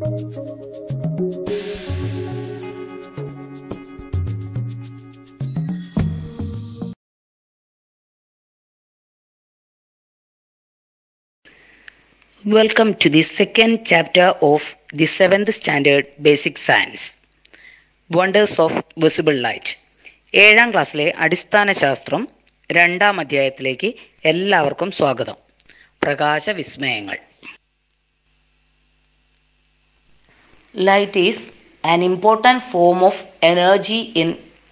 Welcome to the second chapter of the 7th standard basic science, Wonders of Visible Light. 7ാം ക്ലാസ്സിലെ അടിസ്ഥാന ശാസ്ത്രം 2ാം അധ്യായത്തിലേക്ക് എല്ലാവർക്കും സ്വാഗതം. പ്രകാശ വിസ്മയങ്ങൾ. Light is an important form of energy in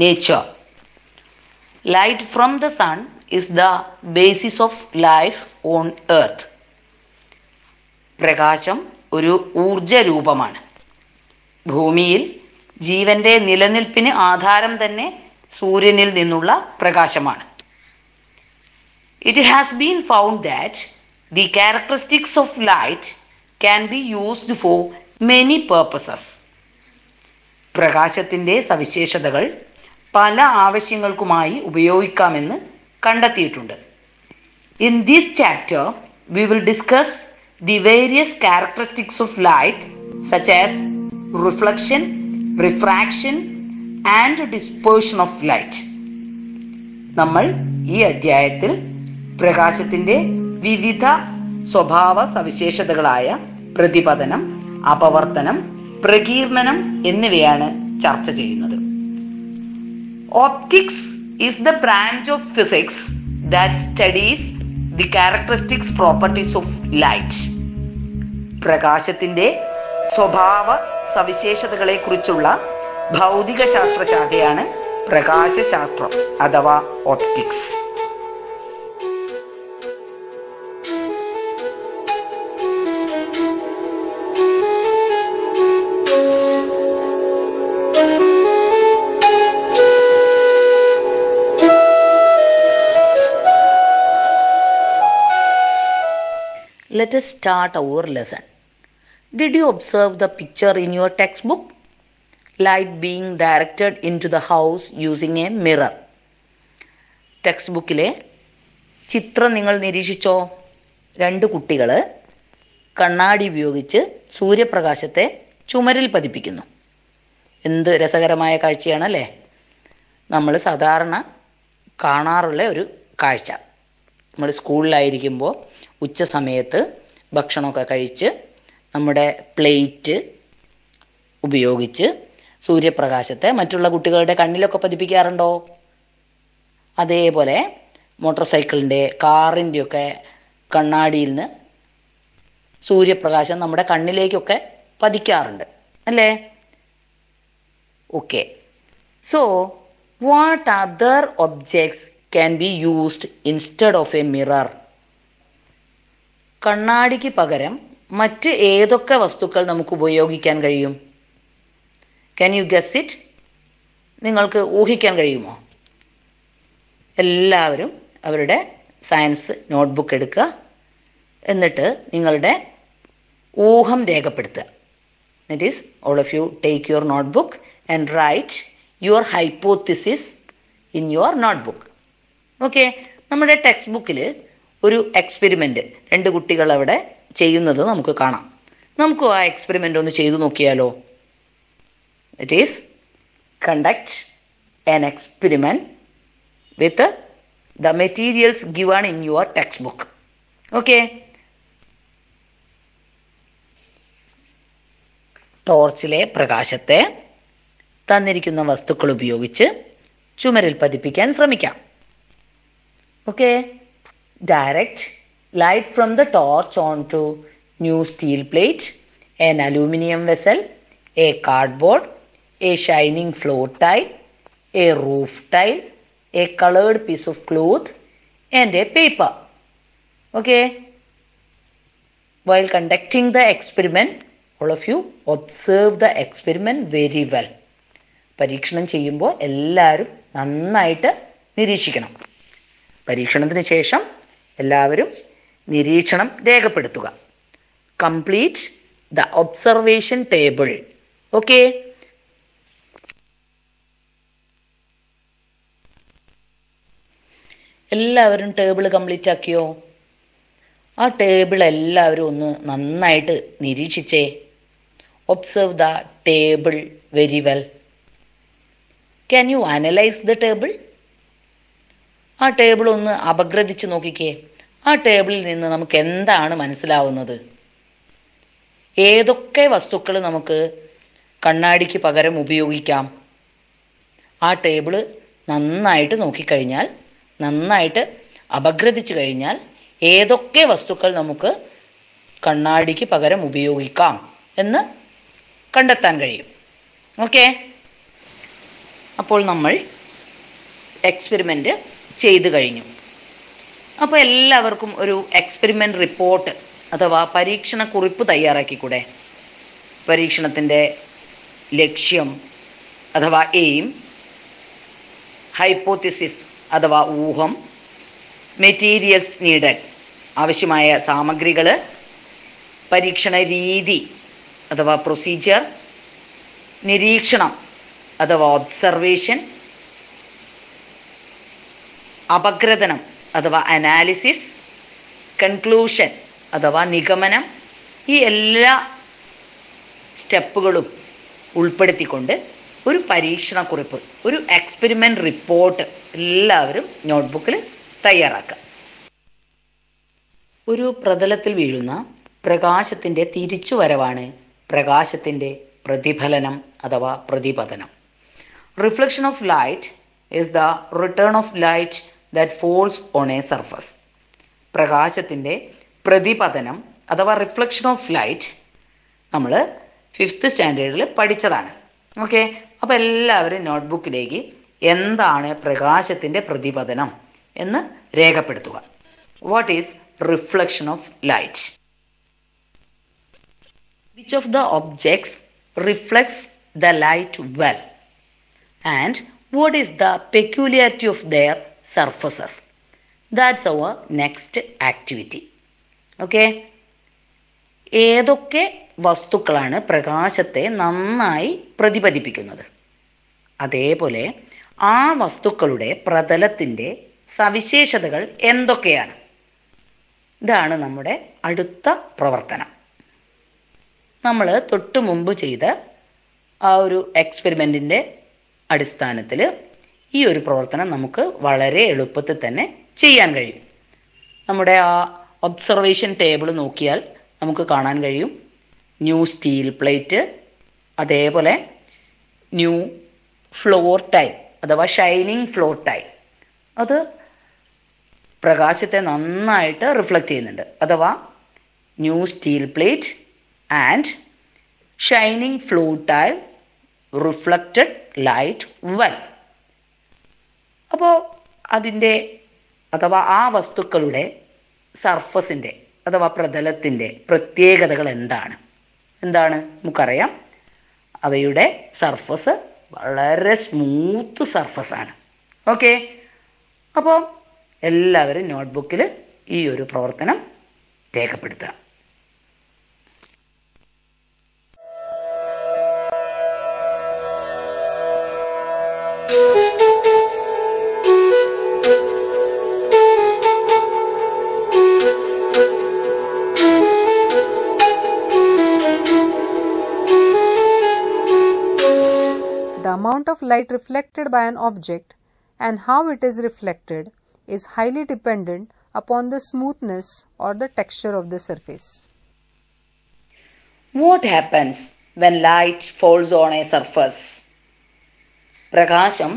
nature. Light from the sun is the basis of life on earth. പ്രകാശം ഒരു ഊർജ രൂപമാണ്. ഭൂമിയിൽ ജീവന്റെ നിലനിൽപ്പിന് ആധാരം തന്നെ സൂര്യനിൽ നിന്നുള്ള പ്രകാശമാണ്. It has been found that the characteristics of light can be used for many purposes. പ്രകാശത്തിൻ്റെ സവിശേഷതകൾ പല ആവശ്യങ്ങൾക്കുമായി ഉപയോഗിക്കാമെന്ന് കണ്ടെത്തിയിട്ടുണ്ട്. In this chapter, we will discuss the various characteristics of light such as reflection, refraction and dispersion of light. നമ്മൾ ഈ അധ്യായത്തിൽ പ്രകാശത്തിൻ്റെ വിവിധ സ്വഭാവ സവിശേഷതകളായ പ്രതിപതനം, അപവർത്തനം, പ്രകീർണനം എന്നിവയാണ് ചർച്ച ചെയ്യുന്നത്. Optics is the branch of physics that studies the characteristics properties of light. പ്രകാശത്തിൻ്റെ സ്വഭാവ സവിശേഷതകളെ കുറിച്ചുള്ള ഭൗതിക ശാസ്ത്രശാഖയാണ് പ്രകാശശാസ്ത്രം അഥവാ optics. Let us start our lesson. Did you observe the picture in your textbook? Light being directed into the house using a mirror. Text ബുക്കിലെ ചിത്രം നിങ്ങൾ നിരീക്ഷിച്ചോ? 2 കുട്ടികൾ കണ്ണാടി ഉപയോഗിച്ച് സൂര്യപ്രകാശത്തെ ചുമരിൽ പതിപ്പിക്കുന്നു. എന്ത് രസകരമായ കാഴ്ചയാണല്ലേ? നമ്മൾ സാധാരണ കാണാറുള്ള ഒരു കാഴ്ച. നമ്മൾ സ്കൂളിലായിരിക്കുമ്പോൾ ഉച്ച സമയത്ത് ഭക്ഷണമൊക്കെ കഴിച്ച് നമ്മുടെ പ്ലേറ്റ് ഉപയോഗിച്ച് സൂര്യപ്രകാശത്തെ മറ്റുള്ള കുട്ടികളുടെ കണ്ണിലൊക്കെ പതിപ്പിക്കാറുണ്ടോ? അതേപോലെ മോട്ടോർ സൈക്കിളിൻ്റെ, കാറിൻ്റെയൊക്കെ കണ്ണാടിയിൽ നിന്ന് സൂര്യപ്രകാശം നമ്മുടെ കണ്ണിലേക്കൊക്കെ പതിക്കാറുണ്ട് അല്ലേ? Okay. So what other objects can be used instead of a mirror? കണ്ണാടിക്ക് പകരം മറ്റ് ഏതൊക്കെ വസ്തുക്കൾ നമുക്ക് ഉപയോഗിക്കാൻ കഴിയും? Can you guess it? നിങ്ങൾക്ക് ഊഹിക്കാൻ കഴിയുമോ? എല്ലാവരും അവരുടെ സയൻസ് നോട്ട്ബുക്ക് എടുക്കുക. എന്നിട്ട് നിങ്ങളുടെ ഊഹം രേഖപ്പെടുത്തുക. That is, all of you take your notebook and write your hypothesis in your notebook. Okay. നമ്മുടെ ടെക്സ്റ്റ് ബുക്കിൽ ഒരു എക്സ്പെരിമെൻ്റ് 2 കുട്ടികൾ അവിടെ ചെയ്യുന്നത് നമുക്ക് കാണാം. നമുക്ക് ആ എക്സ്പെരിമെൻ്റ് ഒന്ന് ചെയ്തു നോക്കിയാലോ? It is conduct an experiment with the materials given in your textbook. Okay. ടോർച്ചിലെ പ്രകാശത്തെ തന്നിരിക്കുന്ന വസ്തുക്കൾ ഉപയോഗിച്ച് ചുമരിൽ പതിപ്പിക്കാൻ ശ്രമിക്കാം. Okay, direct light from the torch onto new steel plate, an aluminium vessel, a cardboard, a shining floor tile, a roof tile, a colored piece of cloth and a paper. Okay, while conducting the experiment, all of you observe the experiment very well. പരീക്ഷണം ചെയ്യുമ്പോൾ എല്ലാവരും നന്നായിട്ട് നിരീക്ഷിക്കണം. പരീക്ഷണത്തിന് ശേഷം എല്ലാവരും നിരീക്ഷണം രേഖപ്പെടുത്തുക. Complete the observation table. Okay. എല്ലാവരും ടേബിൾ കംപ്ലീറ്റ് ആക്കിയോ? ആ ടേബിൾ എല്ലാവരും ഒന്ന് നന്നായിട്ട് നിരീക്ഷിച്ചേ. observe the table very well. Can you analyze the table? ആ ടേബിൾ ഒന്ന് അപഗ്രഥിച്ച് നോക്കിക്കേ. ആ ടേബിളിൽ നിന്ന് നമുക്ക് എന്താണ് മനസ്സിലാവുന്നത്? ഏതൊക്കെ വസ്തുക്കൾ നമുക്ക് കണ്ണാടിക്ക് പകരം ഉപയോഗിക്കാം? ആ ടേബിൾ നന്നായിട്ട് നോക്കിക്കഴിഞ്ഞാൽ, നന്നായിട്ട് അപഗ്രഥിച്ചു കഴിഞ്ഞാൽ ഏതൊക്കെ വസ്തുക്കൾ നമുക്ക് കണ്ണാടിക്ക് പകരം ഉപയോഗിക്കാം എന്ന് കണ്ടെത്താൻ കഴിയും. ഓക്കെ, അപ്പോൾ നമ്മൾ എക്സ്പെരിമെൻ്റ് ചെയ്തു കഴിഞ്ഞു. അപ്പോൾ എല്ലാവർക്കും ഒരു എക്സ്പെരിമെൻ്റ് റിപ്പോർട്ട് അഥവാ പരീക്ഷണ കുറിപ്പ് തയ്യാറാക്കിക്കൂടെ? പരീക്ഷണത്തിൻ്റെ ലക്ഷ്യം അഥവാ എയിം, ഹൈപ്പോത്തിസിസ് അഥവാ ഊഹം, മെറ്റീരിയൽസ് നീഡഡ് ആവശ്യമായ സാമഗ്രികൾ, പരീക്ഷണ രീതി അഥവാ പ്രൊസീജിയർ, നിരീക്ഷണം അഥവാ ഒബ്സർവേഷൻ, അപഗ്രഥനം അഥവാ അനാലിസിസ്, കൺക്ലൂഷൻ അഥവാ നിഗമനം, ഈ എല്ലാ സ്റ്റെപ്പുകളും ഉൾപ്പെടുത്തിക്കൊണ്ട് ഒരു പരീക്ഷണക്കുറിപ്പ്, ഒരു എക്സ്പെരിമെൻ്റ് റിപ്പോർട്ട് എല്ലാവരും നോട്ട്ബുക്കിൽ തയ്യാറാക്കുക. ഒരു പ്രതലത്തിൽ വീഴുന്ന പ്രകാശത്തിൻ്റെ തിരിച്ചുവരവാണ് പ്രകാശത്തിൻ്റെ പ്രതിഫലനം അഥവാ പ്രതിപതനം. Reflection of light is the return of light that falls on a surface. പ്രകാശത്തിൻ്റെ പ്രതിപതനം അഥവാ റിഫ്ലക്ഷൻ ഓഫ് ലൈറ്റ് നമ്മൾ 5th സ്റ്റാൻഡേർഡിൽ പഠിച്ചതാണ്. ഓക്കെ, അപ്പോൾ എല്ലാവരും നോട്ട്ബുക്കിലേക്ക് എന്താണ് പ്രകാശത്തിൻ്റെ പ്രതിപതനം എന്ന് രേഖപ്പെടുത്തുക. What is reflection of light? Which of the objects reflects the light well and what is the peculiarity of their surfaces? That's our next activity. Okay, ഏതൊക്കെ വസ്തുക്കളാണ് പ്രകാശത്തെ നന്നായി പ്രതിപതിപ്പിക്കുന്നത്? അതേപോലെ ആ വസ്തുക്കളുടെ പ്രതലത്തിൻ്റെ സവിശേഷതകൾ എന്തൊക്കെയാണ്? ഇതാണ് നമ്മുടെ അടുത്ത പ്രവർത്തനം. നമ്മൾ തൊട്ടു മുമ്പ് ചെയ്ത ആ ഒരു എക്സ്പെരിമെൻറ്റിൻ്റെ അടിസ്ഥാനത്തിൽ ഈ ഒരു പ്രവർത്തനം നമുക്ക് വളരെ എളുപ്പത്തിൽ തന്നെ ചെയ്യാൻ കഴിയും. നമ്മുടെ ആ ഒബ്സർവേഷൻ ടേബിൾ നോക്കിയാൽ നമുക്ക് കാണാൻ കഴിയും ന്യൂ സ്റ്റീൽ പ്ലേറ്റ്, അതേപോലെ ന്യൂ ഫ്ലോർ ടൈൽ അഥവാ ഷൈനിങ് ഫ്ലോർ ടൈൽ. അത് പ്രകാശത്തെ നന്നായിട്ട് റിഫ്ലക്റ്റ് ചെയ്യുന്നുണ്ട്. അഥവാ new steel plate and shining floor tile reflected light well. അപ്പോൾ അതിൻ്റെ അഥവാ ആ വസ്തുക്കളുടെ സർഫസിൻ്റെ അഥവാ പ്രതലത്തിൻ്റെ പ്രത്യേകതകൾ എന്താണ്? നമുക്കറിയാം, അവയുടെ സർഫസ് വളരെ സ്മൂത്ത് സർഫസാണ്. ഓക്കെ, അപ്പോൾ എല്ലാവരും നോട്ട്ബുക്കിൽ ഈ ഒരു പ്രവർത്തനം രേഖപ്പെടുത്തുക. The amount of light reflected by an object and how it is reflected is highly dependent upon the smoothness or the texture of the surface. What happens when light falls on a surface? പ്രകാശം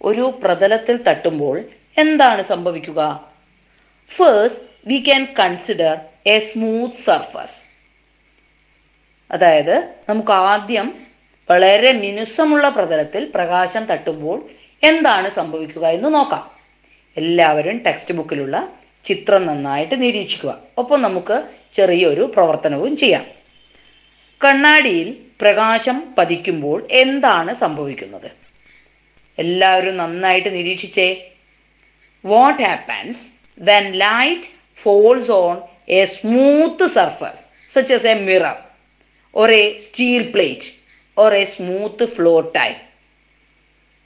ഒരു പ്രതലത്തിൽ തട്ടുമ്പോൾ എന്താണ് സംഭവിക്കുക? First, we can consider a smooth surface. അതായത് നമുക്ക് ആദ്യം വളരെ മിനുസമുള്ള പ്രതലത്തിൽ പ്രകാശം തട്ടുമ്പോൾ എന്താണ് സംഭവിക്കുക എന്ന് നോക്കാം. എല്ലാവരും ടെക്സ്റ്റ് ബുക്കിലുള്ള ചിത്രം നന്നായിട്ട് നിരീക്ഷിക്കുക. ഒപ്പം നമുക്ക് ചെറിയൊരു പ്രവർത്തനവും ചെയ്യാം. കണ്ണാടിയിൽ പ്രകാശം പതിക്കുമ്പോൾ എന്താണ് സംഭവിക്കുന്നത്? എല്ലാവരും നന്നായിട്ട് നിരീക്ഷിച്ചേ. What happens when light falls on a smooth surface such as a mirror or a steel plate or a smooth floor tile?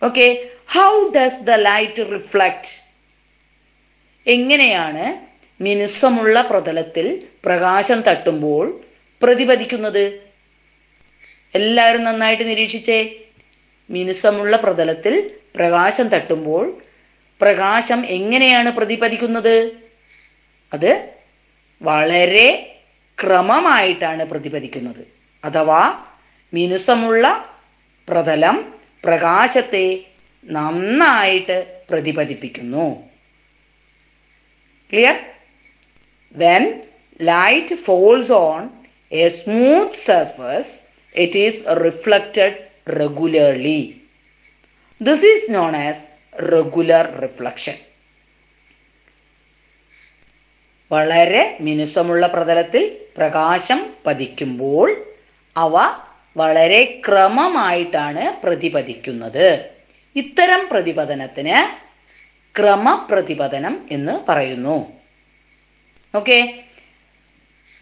Okay, how does the light reflect? എങ്ങനെയാണ് മിനുസമുള്ള പ്രതലത്തിൽ പ്രകാശം തട്ടുമ്പോൾ പ്രതിപതിക്കുന്നത്? എല്ലാവരും നന്നായിട്ട് നിരീക്ഷിച്ചേ. മിനുസമുള്ള പ്രതലത്തിൽ പ്രകാശം തട്ടുമ്പോൾ പ്രകാശം എങ്ങനെയാണ് പ്രതിപതിക്കുന്നത്? അത് വളരെ ക്രമമായിട്ടാണ് പ്രതിപതിക്കുന്നത്. അഥവാ മിനുസമുള്ള പ്രതലം പ്രകാശത്തെ നന്നായിട്ട് പ്രതിപതിപ്പിക്കുന്നു. Clear? When light falls on a smooth surface, it is reflected regularly. This is known as regular reflection. വളരെ മിനുസമുള്ള പ്രതലത്തിൽ പ്രകാശം പതിക്കുമ്പോൾ അവ വളരെ ക്രമമായിട്ടാണ് പ്രതിപതിക്കുന്നത്. ഇത്തരം പ്രതിപതനത്തിന് ക്രമപ്രതിപതനം എന്ന് പറയുന്നു. Okay.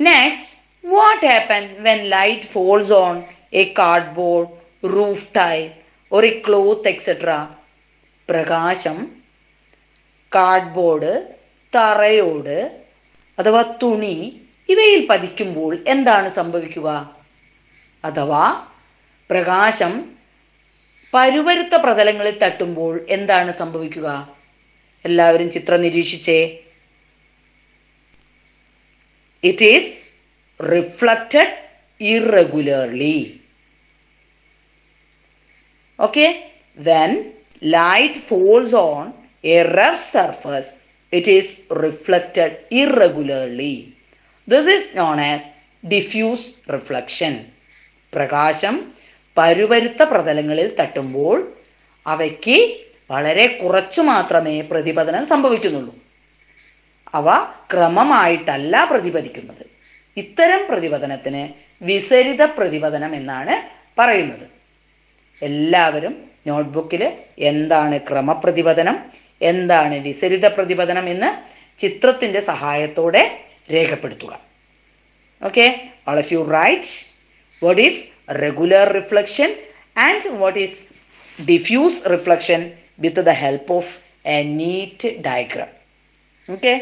Next, what happens when light falls on a cardboard, roof tile or a cloth etc.? പ്രകാശം cardboard, തറയോട് അഥവാ തുണി ഇവയിൽ പതിക്കുമ്പോൾ എന്താണ് സംഭവിക്കുക? അഥവാ പ്രകാശം പരുപരുത്ത പ്രതലങ്ങളിൽ തട്ടുമ്പോൾ എന്താണ് സംഭവിക്കുക? എല്ലാവരും ചിത്രം നിരീക്ഷിച്ചേ. It is reflected irregularly. Okay? When light falls on a rough surface, it is reflected irregularly. This is known as diffuse reflection. പ്രകാശം പരുപരുത്ത പ്രതലങ്ങളിൽ തട്ടുമ്പോൾ അവയ്ക്ക് വളരെ കുറച്ചു മാത്രമേ പ്രതിപതനം സംഭവിക്കുന്നുള്ളൂ. അവ ക്രമമായിട്ടല്ല പ്രതിപതിക്കുന്നത്. ഇത്തരം പ്രതിപതനത്തിന് വിസരിത പ്രതിപതനം എന്നാണ് പറയുന്നത്. എല്ലാവരും നോട്ട്ബുക്കിൽ എന്താണ് ക്രമപ്രതിപതനം, എന്താണ് വിസരിത പ്രതിപതനം എന്ന് ചിത്രത്തിന്റെ സഹായത്തോടെ രേഖപ്പെടുത്തുക. Okay, all of you write what is regular reflection and what is diffuse reflection with the help of a neat diagram. Okay.